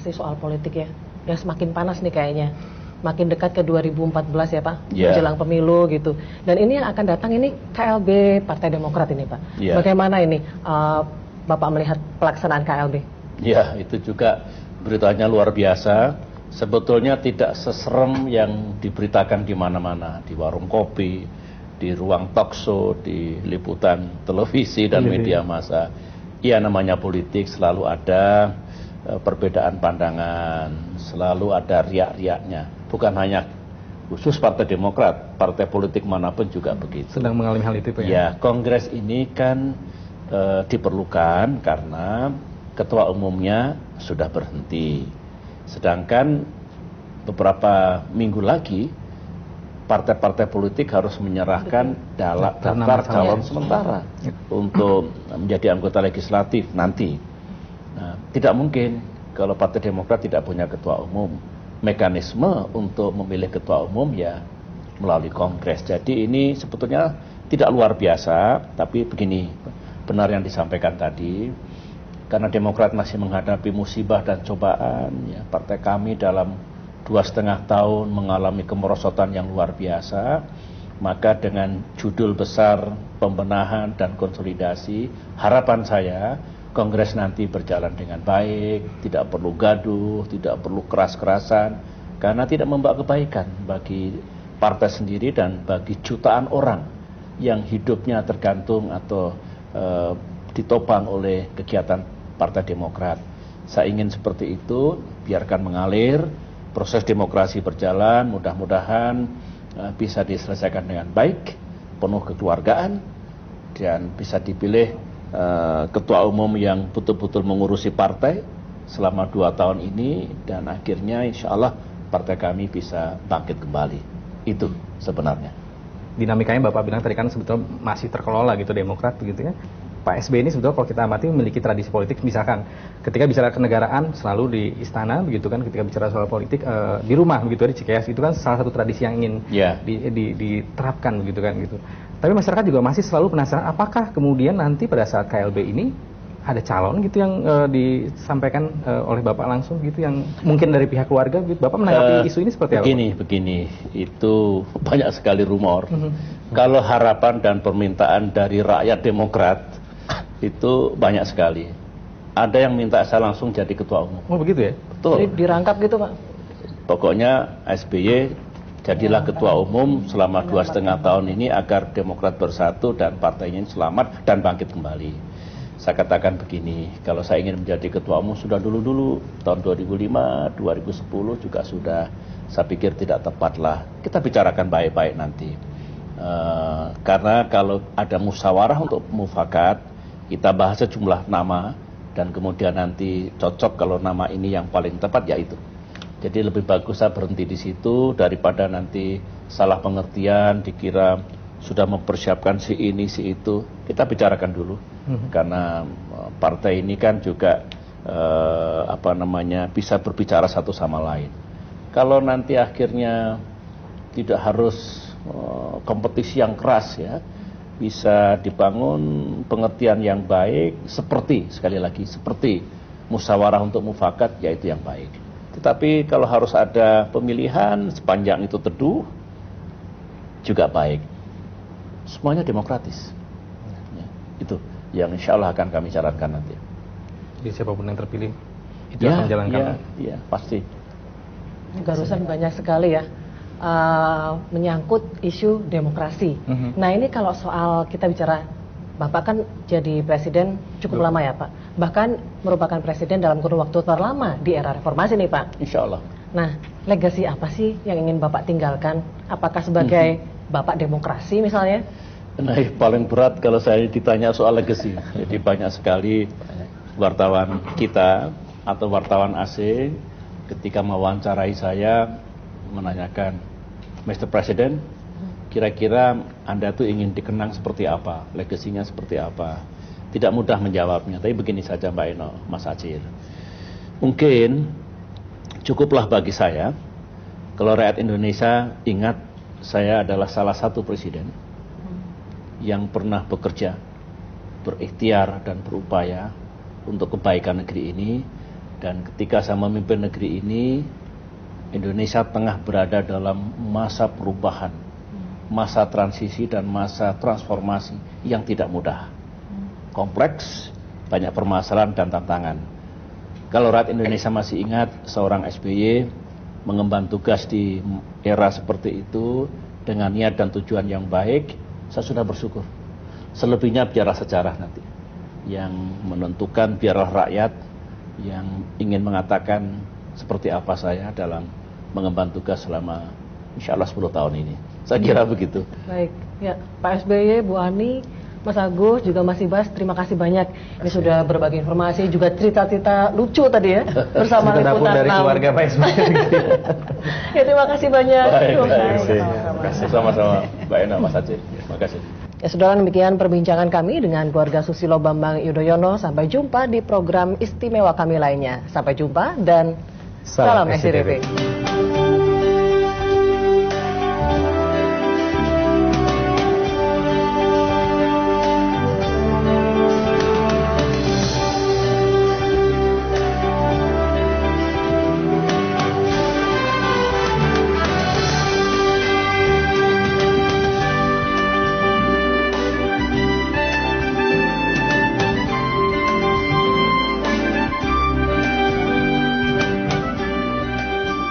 sih soal politik ya? Yang semakin panas nih kayaknya. Makin dekat ke 2014 ya Pak, menjelang pemilu gitu. Dan ini yang akan datang ini KLB Partai Demokrat ini Pak. Bagaimana ini Bapak melihat pelaksanaan KLB? Ya, itu juga beritanya luar biasa. Sebetulnya tidak seserem yang diberitakan di mana-mana, di warung kopi, di ruang talkshow, di liputan televisi dan media massa. Ya, namanya politik selalu ada perbedaan pandangan, selalu ada riak-riaknya. Bukan hanya khusus Partai Demokrat, partai politik manapun juga begitu. Sedang mengalami hal itu Pak ya? Ya, kongres ini kan diperlukan karena ketua umumnya sudah berhenti. Sedangkan beberapa minggu lagi partai-partai politik harus menyerahkan daftar calon sementara untuk menjadi anggota legislatif nanti. Nah, tidak mungkin kalau Partai Demokrat tidak punya ketua umum. Mekanisme untuk memilih ketua umum ya melalui kongres. Jadi ini sebetulnya tidak luar biasa, tapi begini, benar yang disampaikan tadi. Karena Demokrat masih menghadapi musibah dan cobaan, ya, partai kami dalam 2,5 tahun mengalami kemerosotan yang luar biasa, maka dengan judul besar pembenahan dan konsolidasi, harapan saya kongres nanti berjalan dengan baik, tidak perlu gaduh, tidak perlu keras-kerasan, karena tidak membawa kebaikan bagi partai sendiri dan bagi jutaan orang yang hidupnya tergantung atau ditopang oleh kegiatan Partai Demokrat. Saya ingin seperti itu, biarkan mengalir, proses demokrasi berjalan, mudah-mudahan bisa diselesaikan dengan baik, penuh kekeluargaan, dan bisa dipilih ketua umum yang betul-betul mengurusi partai selama 2 tahun ini, dan akhirnya insya Allah partai kami bisa bangkit kembali. Itu sebenarnya. Dinamikanya Bapak bilang tadi kan sebetulnya masih terkelola gitu Demokrat begitu ya. Pak SBY ini sebetulnya kalau kita amati memiliki tradisi politik, misalkan ketika bicara kenegaraan selalu di istana begitu kan, ketika bicara soal politik di rumah begitu di Cikeas, itu kan salah satu tradisi yang ingin diterapkan begitu kan gitu. Tapi masyarakat juga masih selalu penasaran apakah kemudian nanti pada saat KLB ini ada calon gitu yang disampaikan oleh Bapak langsung gitu yang mungkin dari pihak keluarga gitu. Bapak menanggapi isu ini seperti apa? Begini, itu banyak sekali rumor. Kalau harapan dan permintaan dari rakyat Demokrat itu banyak sekali. Ada yang minta saya langsung jadi ketua umum. Oh begitu ya? Betul. Jadi dirangkap gitu Pak? Pokoknya SBY jadilah ketua umum selama 2,5 tahun ini agar Demokrat bersatu dan partainya selamat dan bangkit kembali. Saya katakan begini, kalau saya ingin menjadi ketua umum sudah dulu-dulu, tahun 2005, 2010 juga sudah. Saya pikir tidak tepatlah. Kita bicarakan baik-baik nanti. Karena kalau ada musyawarah untuk mufakat, kita bahas sejumlah nama dan kemudian nanti cocok kalau nama ini yang paling tepat ya itu. Jadi lebih bagus saya berhenti di situ daripada nanti salah pengertian, dikira sudah mempersiapkan si ini si itu. Kita bicarakan dulu karena partai ini kan juga bisa berbicara satu sama lain. Kalau nanti akhirnya tidak harus kompetisi yang keras ya, bisa dibangun pengertian yang baik seperti, sekali lagi, seperti musyawarah untuk mufakat, yaitu yang baik. Tetapi kalau harus ada pemilihan sepanjang itu teduh, juga baik. Semuanya demokratis. Ya, itu yang insya Allah akan kami jalankan nanti. Jadi siapapun yang terpilih, itu akan menjalankan. Ya, pasti. Garusan banyak sekali ya. Menyangkut isu demokrasi. Nah ini kalau soal kita bicara, Bapak kan jadi presiden cukup lama ya Pak, bahkan merupakan presiden dalam kurun waktu terlama di era reformasi nih Pak. Insya Allah. Nah legasi apa sih yang ingin Bapak tinggalkan? Apakah sebagai Bapak demokrasi misalnya? Nah paling berat kalau saya ditanya soal legasi. Jadi banyak sekali wartawan kita atau wartawan asing ketika mewawancarai saya menanyakan, Mr. President, kira-kira Anda tuh ingin dikenang seperti apa, legasinya seperti apa? Tidak mudah menjawabnya, tapi begini saja Mbak Eno, Mas Acir. Mungkin cukuplah bagi saya, kalau rakyat Indonesia ingat saya adalah salah satu presiden yang pernah bekerja, berikhtiar dan berupaya untuk kebaikan negeri ini, Dan ketika saya memimpin negeri ini, Indonesia tengah berada dalam masa perubahan, masa transisi dan masa transformasi yang tidak mudah. Kompleks, banyak permasalahan dan tantangan. Kalau rakyat Indonesia masih ingat seorang SBY mengemban tugas di era seperti itu dengan niat dan tujuan yang baik, saya sudah bersyukur. Selebihnya biarlah sejarah nanti yang menentukan, biarlah rakyat yang ingin mengatakan seperti apa saya dalam mengemban tugas selama insya Allah 10 tahun ini. Saya kira begitu. Baik, ya Pak SBY, Bu Ani, Mas Agus, juga Mas Ibas, terima kasih banyak. Ini sudah berbagi informasi, juga cerita-cerita lucu tadi ya, bersama Liputan dari keluarga Pak SBY. Ya, terima kasih banyak. Terima kasih. Sama-sama Mbak Ena, Mas Aceh. Terima kasih. Ya, saudara, demikian perbincangan kami dengan keluarga Susilo Bambang Yudhoyono. Sampai jumpa di program istimewa kami lainnya. Sampai jumpa dan salam SCTV.